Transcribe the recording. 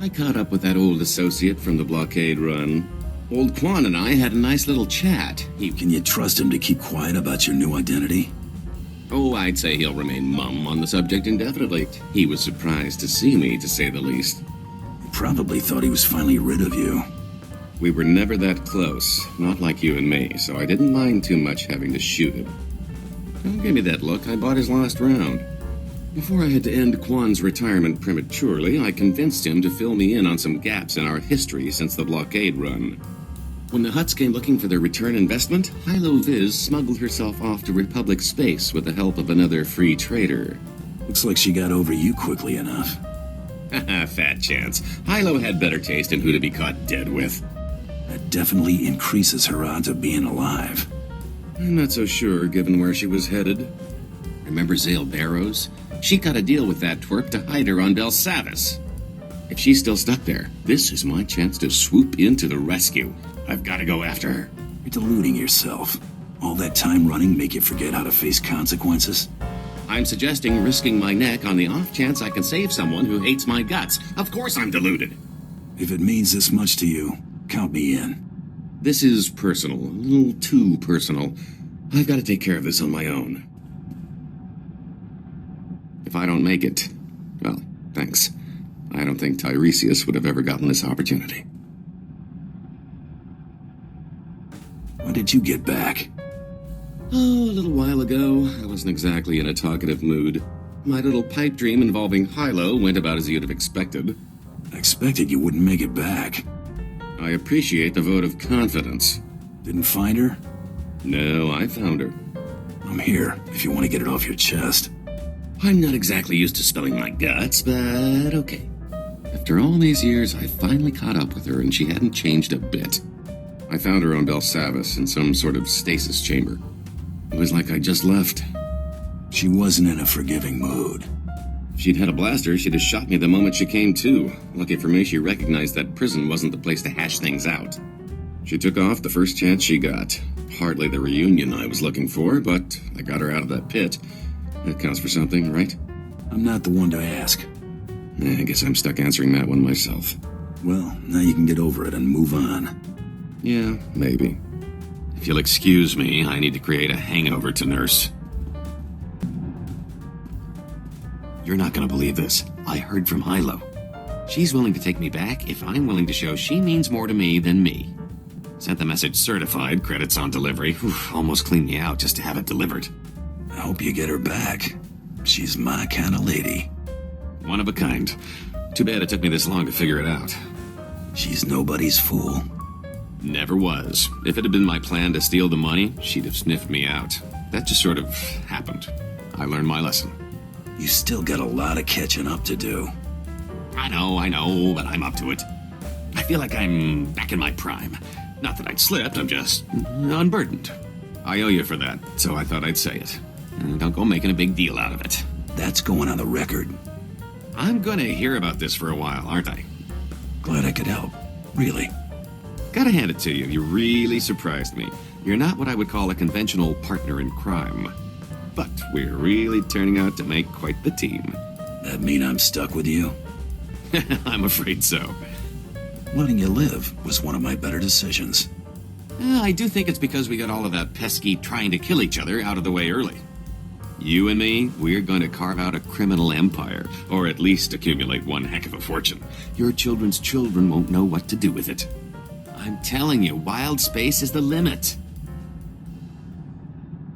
I caught up with that old associate from the blockade run. Old Quan and I had a nice little chat. Can you trust him to keep quiet about your new identity? Oh, I'd say he'll remain mum on the subject indefinitely. He was surprised to see me, to say the least. He probably thought he was finally rid of you. We were never that close, not like you and me, so I didn't mind too much having to shoot him. Don't give me that look, I bought his last round. Before I had to end Quan's retirement prematurely, I convinced him to fill me in on some gaps in our history since the blockade run. When the Hutts came looking for their return investment, Hylo Visz smuggled herself off to Republic space with the help of another free trader. Looks like she got over you quickly enough. Haha, fat chance. Hylo had better taste in who to be caught dead with. That definitely increases her odds of being alive. I'm not so sure, given where she was headed. Remember Zale Barrows? She cut a deal with that twerp to hide her on Belsavis. If she's still stuck there, this is my chance to swoop in to the rescue. I've got to go after her. You're deluding yourself. All that time running make you forget how to face consequences? I'm suggesting risking my neck on the off chance I can save someone who hates my guts. Of course I'm deluded. If it means this much to you, count me in. This is personal, a little too personal. I've got to take care of this on my own. If I don't make it, well, thanks. I don't think Tiresias would have ever gotten this opportunity. When did you get back? Oh, a little while ago. I wasn't exactly in a talkative mood. My little pipe dream involving Hylo went about as you'd have expected. I expected you wouldn't make it back. I appreciate the vote of confidence. Didn't find her? No, I found her. I'm here, if you want to get it off your chest. I'm not exactly used to spilling my guts, but okay. After all these years, I finally caught up with her, and she hadn't changed a bit. I found her on Belsavis in some sort of stasis chamber. It was like I just left. She wasn't in a forgiving mood. If she'd had a blaster, she'd have shot me the moment she came to. Lucky for me, she recognized that prison wasn't the place to hash things out. She took off the first chance she got. Hardly the reunion I was looking for, but I got her out of that pit. That counts for something, right? I'm not the one to ask. I guess I'm stuck answering that one myself. Well, now you can get over it and move on. Yeah, maybe. If you'll excuse me, I need to create a hangover to nurse. You're not gonna believe this. I heard from Hylo. She's willing to take me back if I'm willing to show she means more to me than me. Sent the message certified, credits on delivery. Almost cleaned me out just to have it delivered. I hope you get her back. She's my kind of lady. One of a kind. Too bad it took me this long to figure it out. She's nobody's fool. Never was. If it had been my plan to steal the money, she'd have sniffed me out. That just sort of happened. I learned my lesson. You still got a lot of catching up to do. I know, but I'm up to it. I feel like I'm back in my prime. Not that I'd slipped, I'm just unburdened. I owe you for that, so I thought I'd say it. Don't go making a big deal out of it. That's going on the record. I'm gonna hear about this for a while, aren't I? Glad I could help. Really. Gotta hand it to you, you really surprised me. You're not what I would call a conventional partner in crime. But we're really turning out to make quite the team. That mean I'm stuck with you? I'm afraid so. Letting you live was one of my better decisions. I do think it's because we got all of that pesky trying to kill each other out of the way early. You and me, we're going to carve out a criminal empire, or at least accumulate one heck of a fortune. Your children's children won't know what to do with it. I'm telling you, wild space is the limit.